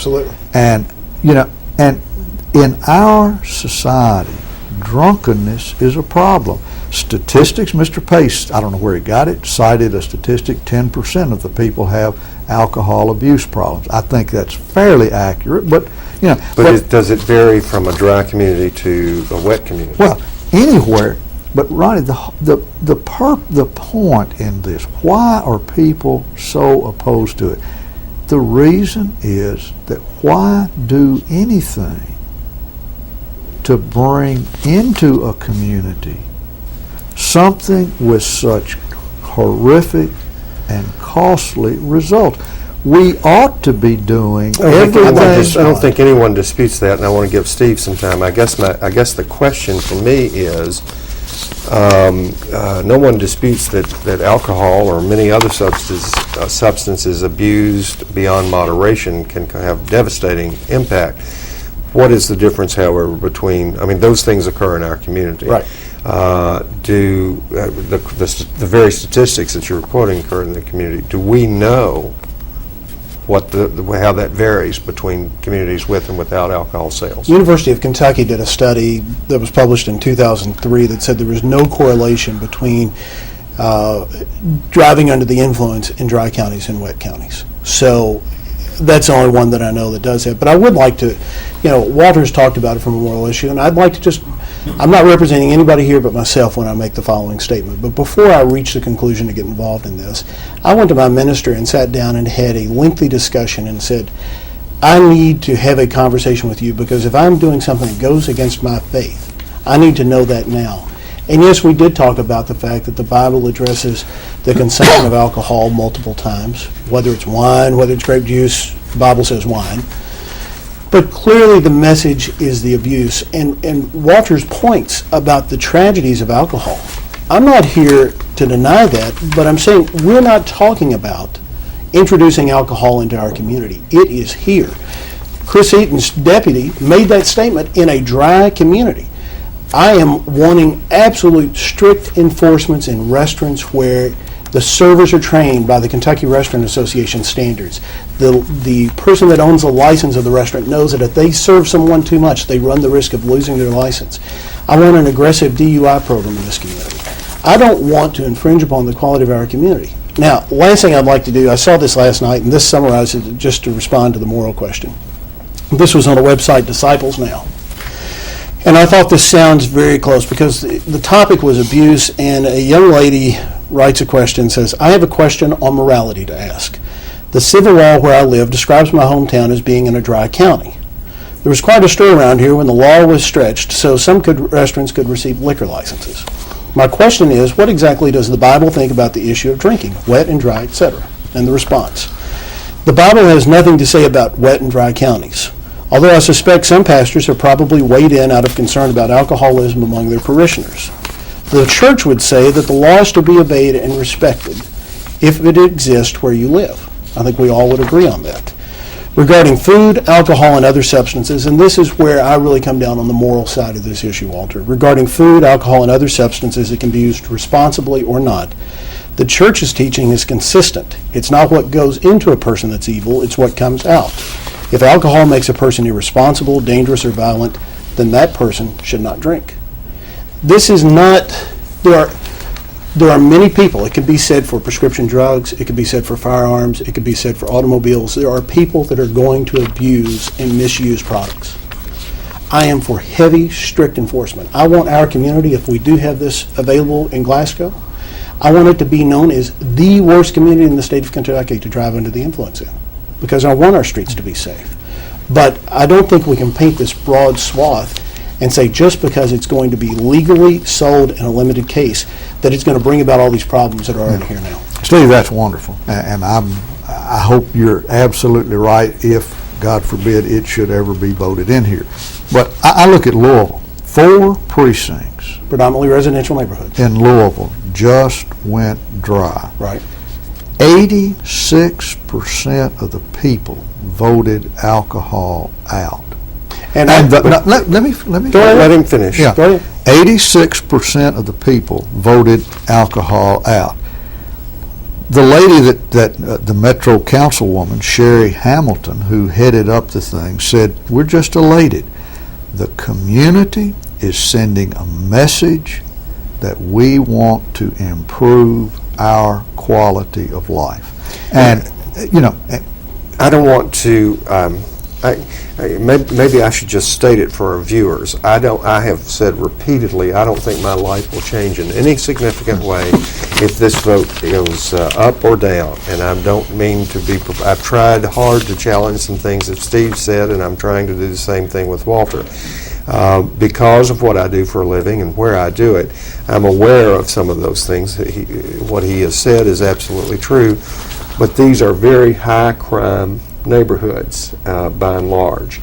Absolutely. And, and in our society, drunkenness is a problem. Statistics, Mr. Pace, I don't know where he got it, cited a statistic, 10% of the people have alcohol abuse problems. I think that's fairly accurate, but, does it vary from a dry community to a wet community? Well, anywhere. But Ronnie, the point in this, why are people so opposed to it? The reason is that why do anything to bring into a community something with such horrific and costly results? We ought to be doing everything. I don't think anyone disputes that, and I want to give Steve some time. I guess the question for me is, no one disputes that alcohol or many other substances abused beyond moderation can have devastating impact. What is the difference, however, between, those things occur in our community. Right. Do the very statistics that you're quoting occur in the community? Do we know how that varies between communities with and without alcohol sales? University of Kentucky did a study that was published in 2003 that said there was no correlation between driving under the influence in dry counties and wet counties. So that's the only one that I know that does that. But I would like to, Walter's talked about it from a moral issue, and I'd like to I'm not representing anybody here but myself when I make the following statement. But before I reach the conclusion to get involved in this, I went to my minister and sat down and had a lengthy discussion and said, I need to have a conversation with you because if I'm doing something that goes against my faith, I need to know that now. And yes, we did talk about the fact that the Bible addresses the consumption of alcohol multiple times, whether it's wine, whether it's grape juice, the Bible says wine. But clearly the message is the abuse. And Walter's points about the tragedies of alcohol, I'm not here to deny that, but I'm saying we're not talking about introducing alcohol into our community. It is here. Chris Eaton's deputy made that statement in a dry community. I am wanting absolute strict enforcements in restaurants where the servers are trained by the Kentucky Restaurant Association standards. The person that owns the license of the restaurant knows that if they serve someone too much, they run the risk of losing their license. I want an aggressive DUI program in this community. I don't want to infringe upon the quality of our community. Now, last thing I'd like to do, I saw this last night, and this summarizes it just to respond to the moral question. This was on the website Disciples Now. And I thought this sounds very close because the topic was abuse, and a young lady writes a question and says, I have a question on morality to ask. The civil law where I live describes my hometown as being in a dry county. There was quite a stir around here when the law was stretched, so some restaurants could receive liquor licenses. My question is, what exactly does the Bible think about the issue of drinking, wet and dry, etc.? And the response, the Bible has nothing to say about wet and dry counties. Although I suspect some pastors are probably weighed in out of concern about alcoholism among their parishioners. The church would say that the law is to be obeyed and respected if it exists where you live. I think we all would agree on that. Regarding food, alcohol, and other substances, and this is where I really come down on the moral side of this issue, Walter. Regarding food, alcohol, and other substances that can be used responsibly or not, the church's teaching is consistent. It's not what goes into a person that's evil, it's what comes out. If alcohol makes a person irresponsible, dangerous, or violent, then that person should not drink. This is not, there are many people, it could be said for prescription drugs, it could be said for firearms, it could be said for automobiles. There are people that are going to abuse and misuse products. I am for heavy, strict enforcement. I want our community, if we do have this available in Glasgow, I want it to be known as the worst community in the state of Kentucky to drive under the influence in, because I want our streets to be safe. But I don't think we can paint this broad swath and say just because it's going to be legally sold in a limited case that it's going to bring about all these problems that are already here now. Steve, that's wonderful. And I hope you're absolutely right if, God forbid, it should ever be voted in here. But I look at Louisville, 4 precincts. Predominantly residential neighborhoods. In Louisville just went dry. Right. 86% of the people voted alcohol out. And let me let him finish. Yeah. 86% of the people voted alcohol out. the lady the Metro Councilwoman, Sherry Hamilton, who headed up the thing, said, we're just elated. The community is sending a message that we want to improve our quality of life. And, I don't want to, maybe I should just state it for our viewers. I have said repeatedly, I don't think my life will change in any significant way if this vote goes up or down. And I don't mean to be, I've tried hard to challenge some things that Steve said, and I'm trying to do the same thing with Walter. Because of what I do for a living and where I do it, I'm aware of some of those things. What he has said is absolutely true, but these are very high crime neighborhoods by and large.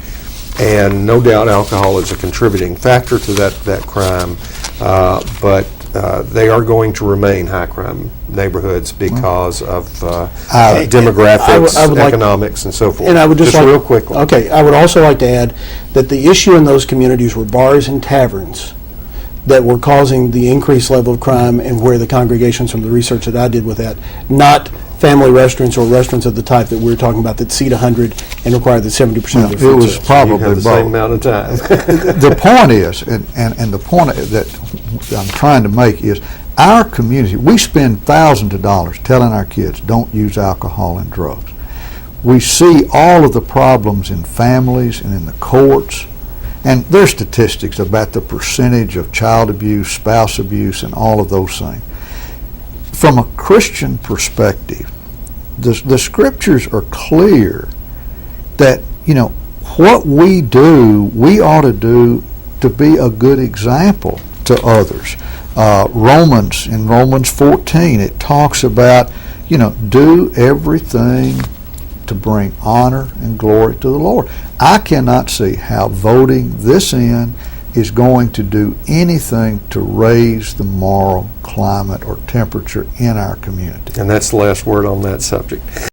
And no doubt alcohol is a contributing factor to that crime, but they are going to remain high crime neighborhoods because of demographics, economics, and so forth. And I would just real quickly. Okay, I would also like to add that the issue in those communities were bars and taverns that were causing the increased level of crime, and where the congregations, from the research that I did with that, not family restaurants or restaurants of the type that we're talking about that seat 100 and require that 70% of the food it was sales. probably You have the both. same amount of time. The point is, and the point that I'm trying to make is, our community, we spend thousands of dollars telling our kids, don't use alcohol and drugs. We see all of the problems in families and in the courts, and there's statistics about the percentage of child abuse, spouse abuse, and all of those things. From a Christian perspective, the scriptures are clear that, what we do, we ought to do to be a good example to others. In Romans 14, it talks about, do everything to bring honor and glory to the Lord. I cannot see how voting this in is going to do anything to raise the moral climate or temperature in our community. And that's the last word on that subject.